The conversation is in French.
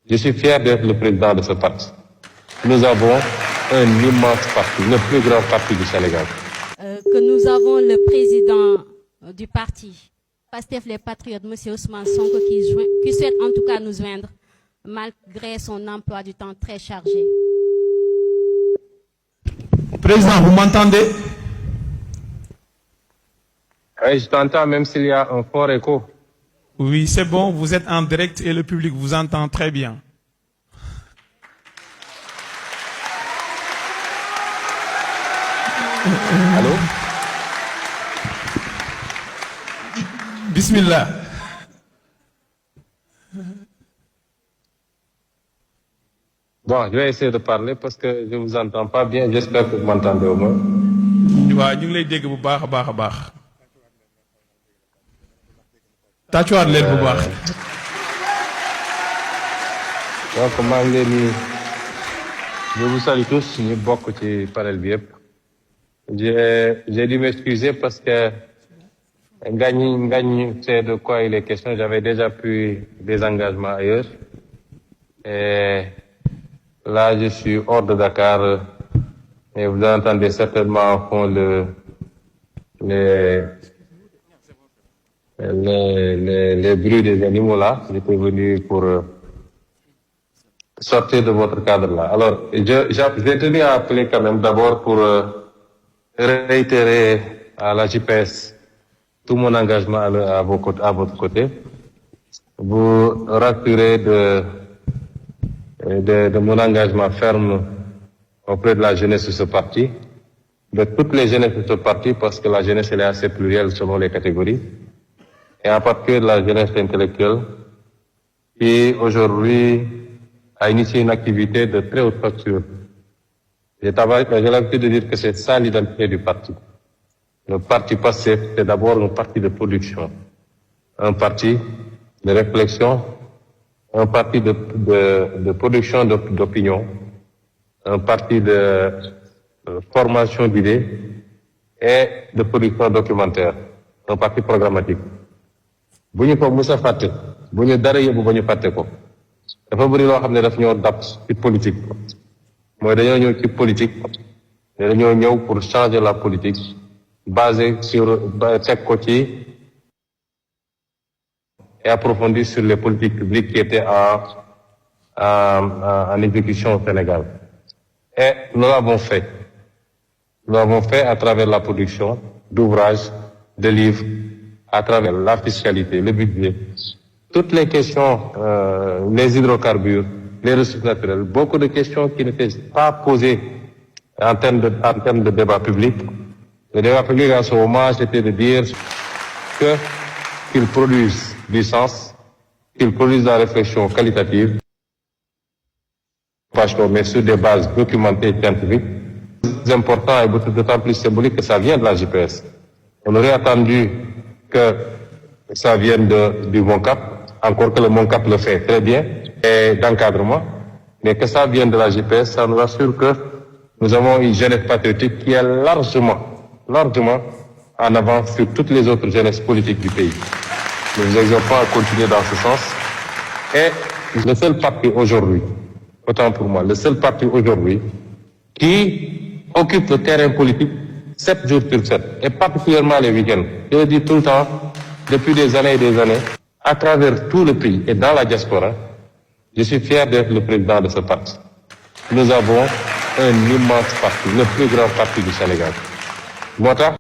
Je suis fier d'être le président de ce parti. Nous avons un immense parti, le plus grand parti du Sénégal. Que nous avons le président du parti, Pastef les Patriotes, M. Ousmane Sonko, qui souhaite en tout cas nous joindre, malgré son emploi du temps très chargé. Président, vous m'entendez? Oui, je t'entends même s'il y a un fort écho. Oui, c'est bon, vous êtes en direct et le public vous entend très bien. Allô? Bismillah. Bon, je vais essayer de parler parce que je ne vous entends pas bien. J'espère que vous m'entendez au moins. waaw ñu ngi lay dégg bu baax a baax a baax. tàccuwaat leen bu baax. Donc maa ngi leen di je vous salue tous ñu bokk ci panel bi yëpp. J'ai dû m'excuser parce que Ngagne sait de quoi il est question. J'avais déjà pris des engagements ailleurs. Et là, je suis hors de Dakar. Et vous entendez certainement au fond les bruits des animaux là. J'étais venu pour sortir de votre cadre là. Alors, j'ai tenu à appeler quand même d'abord pour réitérer à la JPS tout mon engagement à votre côté. Vous rassurer de mon engagement ferme auprès de la jeunesse de ce parti, de toutes les jeunesses de ce parti, parce que la jeunesse elle est assez plurielle selon les catégories, et en particulier de la jeunesse intellectuelle, qui aujourd'hui a initié une activité de très haute facture. J'ai l'habitude de dire que c'est ça l'identité du parti. Le parti PASTEF, c'est d'abord un parti de production, un parti de réflexion, un parti de production d'opinion, un parti de formation d'idées et de production documentaire, un parti programmatique. bu ñu ko musa fàtte bu ñu dara yóbbu ba ñu fàtte ko dafa bëri loo xam ne daf ñoo dab ci politique mooy dañoo ñëw ci politique mais dañoo ñëw pour changer la politique basé sur teg ko ci et approfondi sur les politiques publiques qui étaient en exécution au Sénégal. Et nous l'avons fait. Nous l'avons fait à travers la production d'ouvrages, de livres, à travers la fiscalité, le budget, toutes les questions, les hydrocarbures, les ressources naturelles, beaucoup de questions qui n'étaient pas posées en termes de débat public. Le débat public à ce moment, c'était de dire qu'ils produisent du sens, qu'ils produisent de la réflexion qualitative, mais sur des bases documentées et scientifiques. C'est important et d'autant plus symbolique que ça vient de la JPS. On aurait attendu que ça vienne du MONCAP, encore que le MONCAP le fait très bien, et d'encadrement, mais que ça vienne de la JPS, ça nous assure que nous avons une jeunesse patriotique qui est largement en avance sur toutes les autres jeunesses politiques du pays. Nous vous exhortons à continuer dans ce sens. Et le seul parti aujourd'hui, autant pour moi, le seul parti aujourd'hui qui occupe le terrain politique 7 jours sur 7, et particulièrement les week-ends. Je le dis tout le temps, depuis des années et des années, à travers tout le pays et dans la diaspora, je suis fier d'être le président de ce parti. Nous avons un immense parti, le plus grand parti du Sénégal. Moo tax